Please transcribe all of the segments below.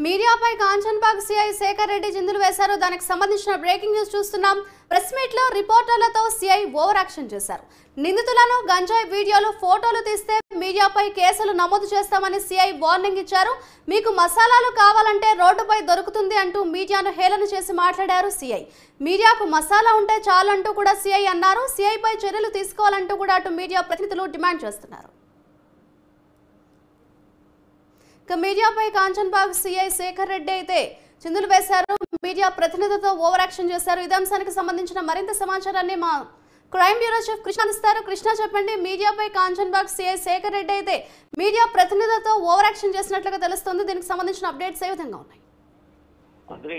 మీడియాపై Kanchanbagh CI Shekhar Reddy జిందులు వేశారు. దానికి సంబంధించిన బ్రేకింగ్ న్యూస్ చూస్తున్నాం. ప్రెస్ మీట్ లో రిపోర్టర్లతో సీఐ ఓవర్ యాక్షన్ చేశారు. నిందితులను గంజాయి వీడియోలు ఫోటోలు తీస్తే మీడియాపై కేసులు నమోదు చేస్తామని సీఐ వార్నింగ్ ఇచ్చారు. మీకు మసాలాలు కావాలంటే రోడ్డుపై దొరుకుతుంది అంటూ మీడియాను హేళన చేసి మాట్లాడారు సీఐ. మీడియాకు మసాలా ఉంటే చాలంటూ కూడా సీఐ అన్నారు. సీఐపై చర్యలు తీసుకోవాలంటూ కూడా అటు మీడియా ప్రతినిధులు డిమాండ్ చేస్తున్నారు. మీడియాపై కాంచన్బాగ్ సీఐ శేఖర్ రెడ్డి అయితే చిందులు వేశారు. మీడియా ప్రతినిధులతో ఓవర్ యాక్షన్ చేశారు. ఇదే అంశానికి సంబంధించిన మరింత సమాచారాన్ని మా క్రైమ్ బ్యూరో చీఫ్ కృష్ణ అందిస్తారు. కృష్ణ చెప్పండి, మీడియాపై కాంచన్బాగ్ సీఐ శేఖర్ రెడ్డి అయితే మీడియా ప్రతినిధులతో ఓవర్ యాక్షన్ చేసినట్లుగా తెలుస్తుంది. దీనికి సంబంధించిన అప్డేట్స్ ఏ విధంగా ఉన్నాయి?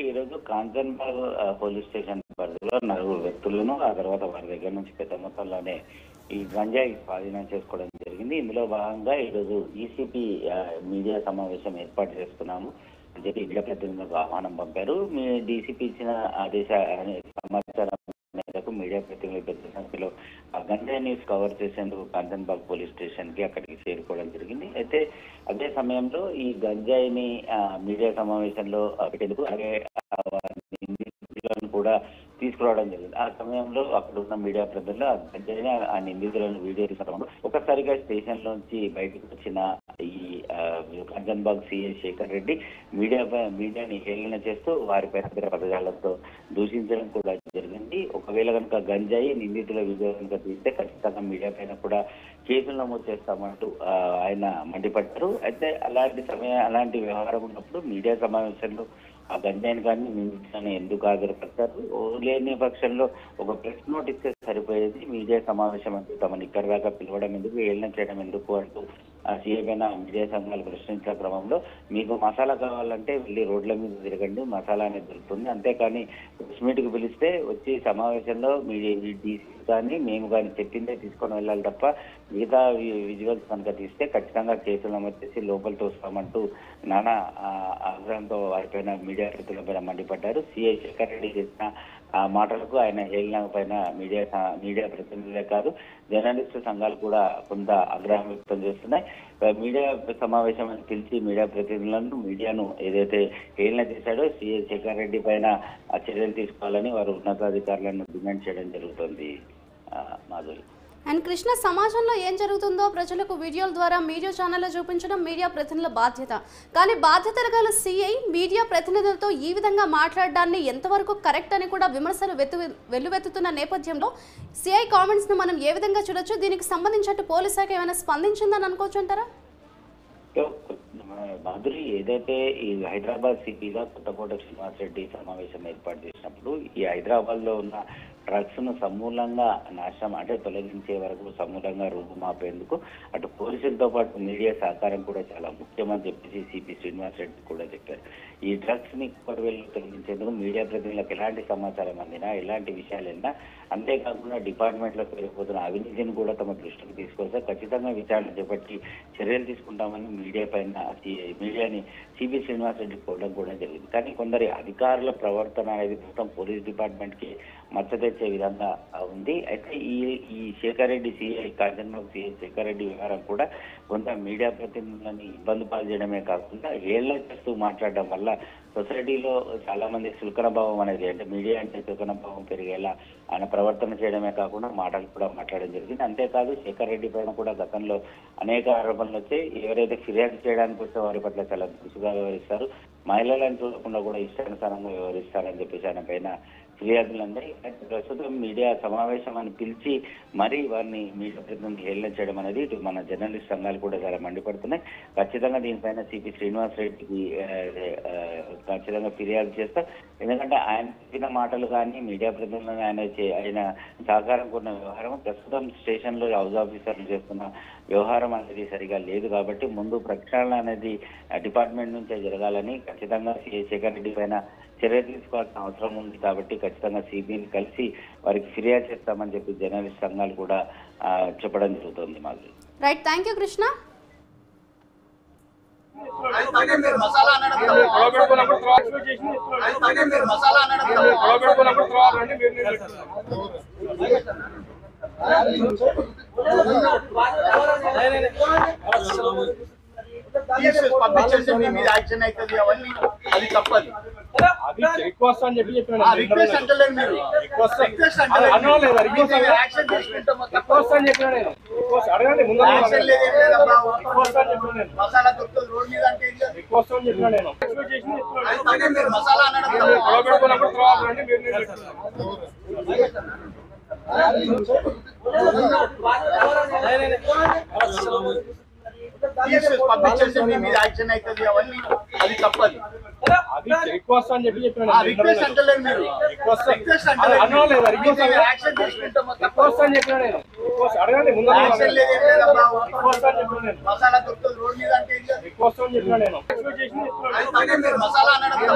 ఈరోజు కాంచన్బాగ్ పోలీస్ స్టేషన్ పరిధిలో 4 వ్యక్తులను ఆ తర్వాత వారి దగ్గర నుంచి పెద్ద మొత్తంలోనే ఈ గంజాయి స్వాధీనం చేసుకోవడం జరిగింది. ఇందులో భాగంగా ఈరోజు ఈసీపీ మీడియా సమావేశం ఏర్పాటు చేస్తున్నాము అని చెప్పి మీడియా ప్రతినిధులకు ఆహ్వానం పంపారు. మీ డీసీపీ ఇచ్చిన ఆదేశ సమాచారం మేరకు మీడియా ప్రతినిధులు పెద్ద సంఖ్యలో గంజాయి న్యూస్ కవర్ చేసేందుకు కాంచన్బాగ్ పోలీస్ స్టేషన్ కి అక్కడికి చేరుకోవడం జరిగింది. అయితే అదే సమయంలో ఈ గంజాయిని మీడియా సమావేశంలో పెట్టేందుకు అలాగే కూడా తీసుకురావడం జరిగింది. ఆ సమయంలో అక్కడ ఉన్న మీడియా ప్రజలు ఆ నిందితులను వీడియో తీసుకురావడం ఒకసారిగా స్టేషన్ లోంచి బయటకు వచ్చిన ఈ కాంచన్బాగ్ సీఐ శేఖర్ రెడ్డి మీడియాని హేళన చేస్తూ వారిపై పదజాలతో దూషించడం కూడా జరిగింది. ఒకవేళ కనుక గంజాయి నిందితుల వీడియో కనుక తీస్తే ఖచ్చితంగా మీడియా పైన కూడా కేసులు నమోదు చేస్తామంటూ ఆయన మండిపడ్డారు. అయితే అలాంటి వ్యవహారం ఉన్నప్పుడు మీడియా సమావేశంలో ఆ గంజాయిని కానీ నిందితులని ఎందుకు హాజరుపడతారు? లేని పక్షంలో ఒక ప్రెస్ నోట్ ఇస్తే సరిపోయేది. మీడియా సమావేశం అంటూ తమను ఇక్కడ దాకా పిలవడం ఎందుకు, ఏళ్ళ చేయడం ఎందుకు అంటూ సీఏ పైన మీడియా సంఘాలు ప్రశ్నించిన క్రమంలో మీకు మసాలా కావాలంటే వెళ్ళి రోడ్ల మీద తిరగండి, మసాలా అనేది దొరుకుతుంది, అంతేకాని ప్రెస్ మీట్కి పిలిస్తే వచ్చి సమావేశంలో డీసీ కానీ మేము కానీ చెప్పిందే తీసుకొని వెళ్ళాలి తప్ప మిగతా విజువల్స్ కనుక తీస్తే ఖచ్చితంగా కేసులు నమోదు చేసి లోపల తోస్తామంటూ నానా ఆగ్రహంతో వారిపైన మీడియా ప్రతినిధులపైన మండిపడ్డారు. సీఐ శేఖర్ రెడ్డి చేసిన మాటలకు ఆయన హేళన పైన మీడియా ప్రతినిధులే కాదు జర్నలిస్టు సంఘాలు కూడా కొంత ఆగ్రహం వ్యక్తం చేస్తున్నాయి. మీడియా సమావేశం అని పిలిచి మీడియా ప్రతినిధులను మీడియాను ఏదైతే హేళన చేశాడో సీఐ శేఖర్ రెడ్డి పైన చర్యలు తీసుకోవాలని వారు ఉన్నతాధికారులను డిమాండ్ చేయడం జరుగుతుంది. మాధురి అండ్ కృష్ణ, సమాజంలో ఏం జరుగుతుందో ప్రజలకు వీడియోల ద్వారా మీడియా ఛానల్లో చూపించడం మీడియా ప్రతినిధుల బాధ్యత. కానీ బాధ్యతలు గల సీఐ మీడియా ప్రతినిధులతో ఈ విధంగా మాట్లాడడాన్ని ఎంతవరకు కరెక్ట్ అని కూడా విమర్శలు వెల్లువెత్తుతున్న నేపథ్యంలో సీఐ కామెంట్స్ ను మనం ఏ విధంగా చూడొచ్చు? దీనికి సంబంధించి పోలీస్ శాఖ ఏమైనా స్పందించిందని అనుకోవచ్చు అంటారా? మాధురి, ఏదైతే ఈ హైదరాబాద్ సిటీగా కొత్తకోట శ్రీనివాస్ రెడ్డి సమావేశం ఏర్పాటు చేసినప్పుడు ఈ హైదరాబాద్ లో ఉన్న డ్రగ్స్ ను సమూలంగా నాశనం అంటే తొలగించే వరకు సమూలంగా రూపుమాపేందుకు అటు పోలీసులతో పాటు మీడియా సహకారం కూడా చాలా ముఖ్యమని చెప్పేసి సిపి శ్రీనివాస్ రెడ్డి కూడా చెప్పారు. ఈ డ్రగ్స్ ని కొరవేలు తొలగించేందుకు మీడియా ప్రతినిధులకు ఎలాంటి సమాచారం అందినా ఎలాంటి విషయాలైనా అంతేకాకుండా డిపార్ట్మెంట్ లో పెరిగిపోతున్న అవినీతిని కూడా తమ దృష్టికి తీసుకొస్తే ఖచ్చితంగా విచారణ చేపట్టి చర్యలు తీసుకుంటామని మీడియాని సిపి శ్రీనివాస్ రెడ్డి కోవడం కూడా జరిగింది. కానీ కొందరి అధికారుల ప్రవర్తన అనేది మొత్తం పోలీస్ డిపార్ట్మెంట్ కి మచ్చ తెచ్చే విధంగా ఉంది. అయితే ఈ శేఖర్ రెడ్డి సీఐ కాంచన్బాగ్ సీఐ శేఖర్ రెడ్డి వ్యవహారం కూడా కొంత మీడియా ప్రతినిధులని ఇబ్బంది పాలు చేయడమే కాకుండా ఏళ్ల చేస్తూ మాట్లాడడం వల్ల సొసైటీలో చాలా మంది చులకన భావం అనేది అంటే మీడియా అంటే చులకన భావం పెరిగేలా ఆయన ప్రవర్తన చేయడమే కాకుండా మాటలు కూడా మాట్లాడడం జరిగింది. అంతేకాదు శేఖర్ రెడ్డి పైన కూడా గతంలో అనేక ఆరోపణలు వచ్చాయి. ఎవరైతే ఫిర్యాదు చేయడానికి వస్తే వారి పట్ల చాలా దురుసుగా వ్యవహరిస్తారు, మహిళలను చూడకుండా కూడా ఇష్టానుసారంగా వ్యవహరిస్తారని చెప్పేసి ఆయన పైన ఫిర్యాదులు ఉన్నాయి. ప్రస్తుతం మీడియా సమావేశం అని పిలిచి మరీ వారిని మీడియా ప్రతినిధులు హేళన చేయడం అనేది ఇటు మన జర్నలిస్ట్ సంఘాలు కూడా చాలా మండిపడుతున్నాయి. ఖచ్చితంగా దీనిపైన సిపి శ్రీనివాస్ రెడ్డికి ఖచ్చితంగా ఫిర్యాదు చేస్తాం. ఎందుకంటే ఆయన చెప్పిన మాటలు కానీ మీడియా ప్రతినిధులను ఆయన సహకారం కొన్న వ్యవహారం ప్రస్తుతం స్టేషన్ లో హౌస్ ఆఫీసర్లు చేస్తున్న వ్యవహారం అనేది సరిగా లేదు. కాబట్టి ముందు ప్రక్షాళన అనేది డిపార్ట్మెంట్ నుంచే జరగాలని ఖచ్చితంగా శేఖర్ రెడ్డి పైన చర్య తీసుకోవాల్సిన అవసరం ఉంది. కాబట్టి ఖచ్చితంగా సిబిని కలిసి వారికి ఫిర్యాదు చేస్తామని చెప్పి జర్నలిస్ట్ సంఘాలు కూడా చెప్పడం జరుగుతుంది. మాకు రైట్, థ్యాంక్ యూ కృష్ణ. పంపించేసి మీ మీద యాక్షన్ అవుతుంది అవన్నీ అది తప్పదు. అది రిక్వెస్ట్ అని చెప్పి చెప్పిన రిక్వెస్ట్ అంటలేదు మీరు, రిక్వెస్ట్ అంటలేదు, యాక్షన్ తీసుకుంటాం రిక్వెస్ట్ అని చెప్పిన నేను రిక్వెస్ట్ అడగండి ముందు యాక్షన్ లేదు ఏం లేదమ్మా. రిక్వెస్ట్ అని చెప్పిన నేను మసాలా దొరుకుతుంది రోడ్ మీద అంటే ఏం లేదు. రిక్వెస్ట్ అని చెప్పిన నేను అయితే మీరు మసాలా అనడం పెట్టుకున్నప్పుడు తర్వాత రండి మీరు నేను పెట్టుకున్నాను. పంపించేసి మీ మీద యాక్షన్ అవుతుంది అవన్నీ అది తప్పదు. అది రిక్వెస్ట్ అని చెప్పి చెప్పిన రిక్వెస్ట్ అంటలేదు మీరు, రిక్వెస్ట్ అంటలేదు, యాక్షన్ తీసుకుంటాం రిక్వెస్ట్ అని చెప్పిన నేను రిక్వెస్ట్ అడగండి ముందు యాక్షన్ లేదు ఏం లేదమ్మా. రిక్వెస్ట్ అని చెప్పిన నేను మసాలా దొరుకుతుంది రోడ్ మీద అంటే ఏం లేదు. రిక్వెస్ట్ అని చెప్పిన నేను అయితే మీరు మసాలా అనడం